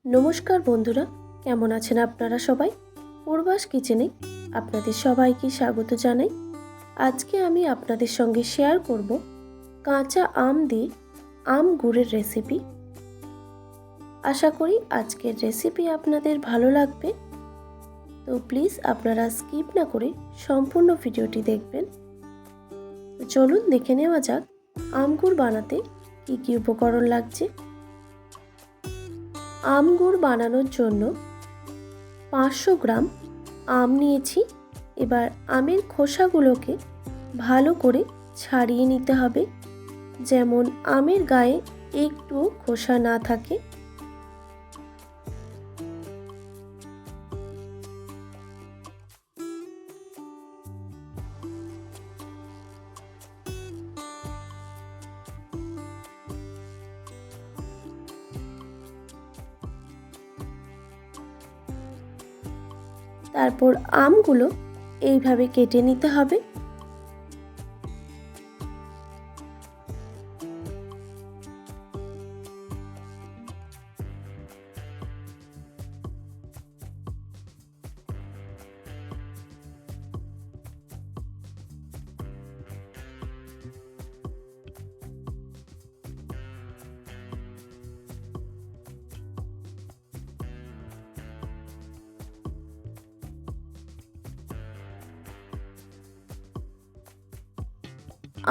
নমস্কার বন্ধুরা, কেমন আছেন আপনারা সবাই? পূর্বাস কিচেনে আপনাদের সবাইকে স্বাগত জানাই। আজকে আমি আপনাদের সঙ্গে শেয়ার করব কাঁচা আম দিয়ে আম গুড়ের রেসিপি। আশা করি আজকের রেসিপি আপনাদের ভালো লাগবে। তো প্লিজ আপনারা স্কিপ না করে সম্পূর্ণ ভিডিওটি দেখবেন। তো চলুন দেখে নেওয়া যাক আম গুড় বানাতে কী কী উপকরণ লাগছে। আম গুড় বানানোর জন্য 500 গ্রাম আম নিয়েছি। এবার আমের খোসাগুলোকে ভালো করে ছাড়িয়ে নিতে হবে, যেমন আমের গায়ে একটু খোসা না থাকে। তারপর আমগুলো এইভাবে কেটে নিতে হবে।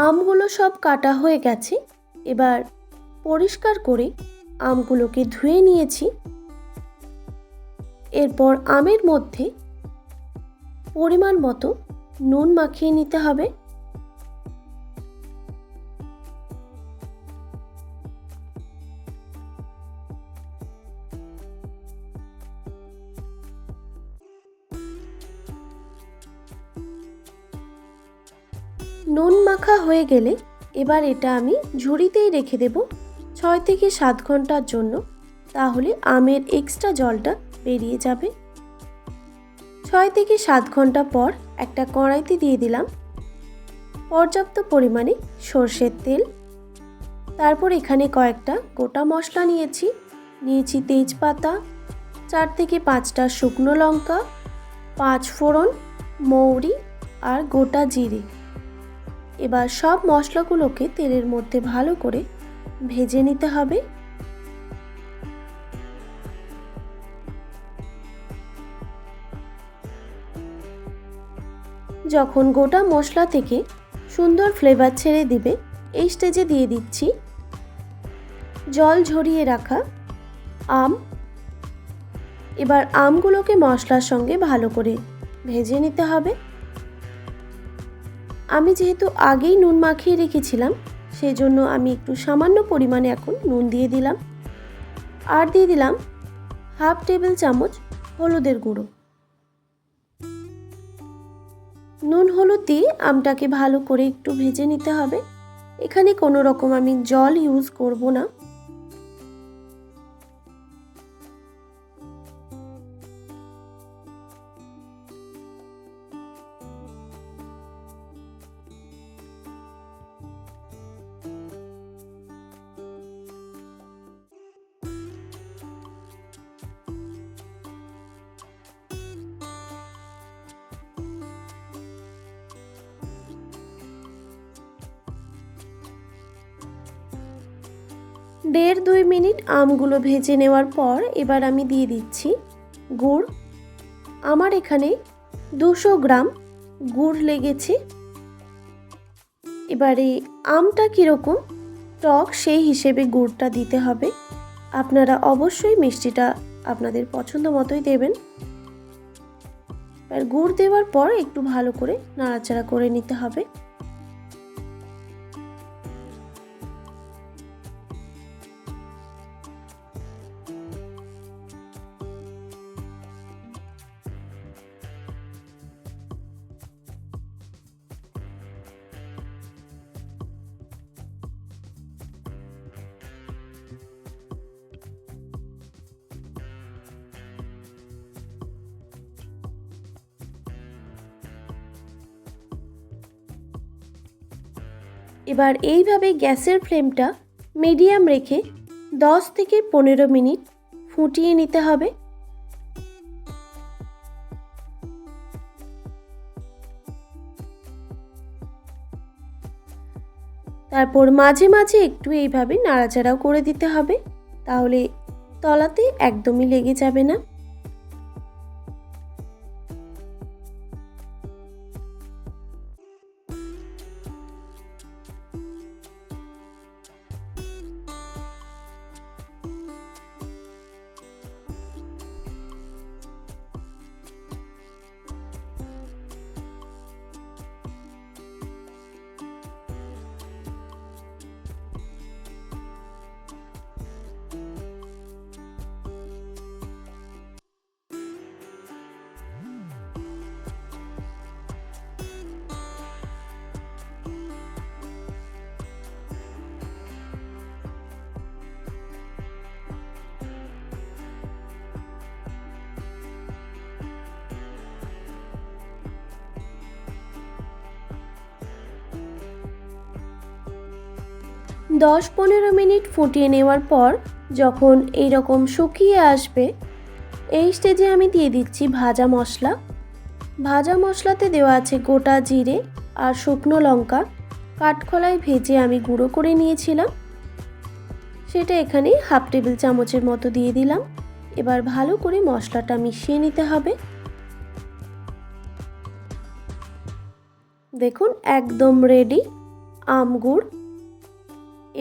আমগুলো সব কাটা হয়ে গেছে। এবার পরিষ্কার করে আমগুলোকে ধুয়ে নিয়েছি। এরপর আমের মধ্যে পরিমাণ মতো নুন মাখিয়ে নিতে হবে। নুন মাখা হয়ে গেলে এবার এটা আমি ঝুড়িতেই রেখে দেব 6 থেকে 7 ঘন্টার জন্য, তাহলে আমের এক্সট্রা জলটা বেরিয়ে যাবে। 6 থেকে 7 ঘন্টা পর একটা কড়াইতে দিয়ে দিলাম পর্যাপ্ত পরিমাণে সর্ষের তেল। তারপর এখানে কয়েকটা গোটা মশলা নিয়েছি তেজপাতা, 4 থেকে 5টা শুকনো লঙ্কা, 5 ফোড়ন, মৌরি আর গোটা জিরে। এবার সব মশলাগুলোকে তেলের মধ্যে ভালো করে ভেজে নিতে হবে। যখন গোটা মশলা থেকে সুন্দর ফ্লেভার ছেড়ে দিবে, এই স্টেজে দিয়ে দিচ্ছি জল ঝরিয়ে রাখা আম। এবার আমগুলোকে মশলার সঙ্গে ভালো করে ভেজে নিতে হবে। আমি যেহেতু আগেই নুন মাখিয়ে রেখেছিলাম, সেই জন্য আমি একটু সামান্য পরিমাণে এখন নুন দিয়ে দিলাম। আর দিয়ে দিলাম হাফ টেবিল চামচ হলুদের গুঁড়ো। নুন হলুদ দিয়ে আমটাকে ভালো করে একটু ভেজে নিতে হবে। এখানে কোনো রকম আমি জল ইউজ করব না। দেড় 2 মিনিট আমগুলো ভেজে নেওয়ার পর এবার আমি দিয়ে দিচ্ছি গুড়। আমার এখানে 200 গ্রাম গুড় লেগেছে। এবারে আমটা কীরকম টক সেই হিসেবে গুড়টা দিতে হবে। আপনারা অবশ্যই মিষ্টিটা আপনাদের পছন্দ মতোই দেবেন। এবার গুড় দেওয়ার পর একটু ভালো করে নাড়াচাড়া করে নিতে হবে। এবার এইভাবে গ্যাসের ফ্লেমটা মিডিয়াম রেখে 10 থেকে 15 মিনিট ফুটিয়ে নিতে হবে। তারপর মাঝে মাঝে একটু এইভাবে নাড়াচাড়াও করে দিতে হবে, তাহলে তলাতে একদমই লেগে যাবে না। 10-15 মিনিট ফুটিয়ে নেওয়ার পর যখন এই রকম শুকিয়ে আসবে, এই স্টেজে আমি দিয়ে দিচ্ছি ভাজা মশলা। ভাজা মশলাতে দেওয়া আছে গোটা জিরে আর শুকনো লঙ্কা, কাঠখোলায় ভেজে আমি গুঁড়ো করে নিয়েছিলাম, সেটা এখানে হাফ টেবিল চামচের মতো দিয়ে দিলাম। এবার ভালো করে মশলাটা মিশিয়ে নিতে হবে। দেখুন একদম রেডি আম গুড়।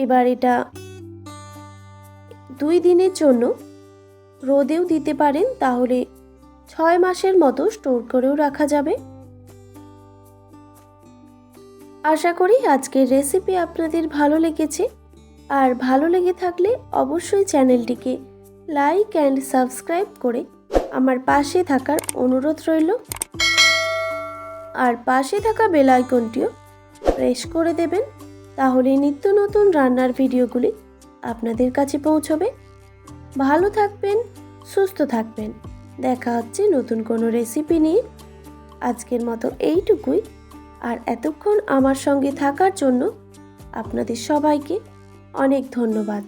এবার এটা 2 দিনের জন্য রোদেও দিতে পারেন, তাহলে 6 মাসের মতো স্টোর করেও রাখা যাবে। আশা করি আজকের রেসিপি আপনাদের ভালো লেগেছে, আর ভালো লেগে থাকলে অবশ্যই চ্যানেলটিকে লাইক অ্যান্ড সাবস্ক্রাইব করে আমার পাশে থাকার অনুরোধ রইল, আর পাশে থাকা বেল আইকনটিও প্রেস করে দেবেন, তাহলে নিত্য নতুন রান্নার ভিডিওগুলি আপনাদের কাছে পৌঁছবে। ভালো থাকবেন, সুস্থ থাকবেন। দেখা হচ্ছে নতুন কোনো রেসিপি নিয়ে। আজকের মতো এইটুকুই, আর এতক্ষণ আমার সঙ্গে থাকার জন্য আপনাদের সবাইকে অনেক ধন্যবাদ।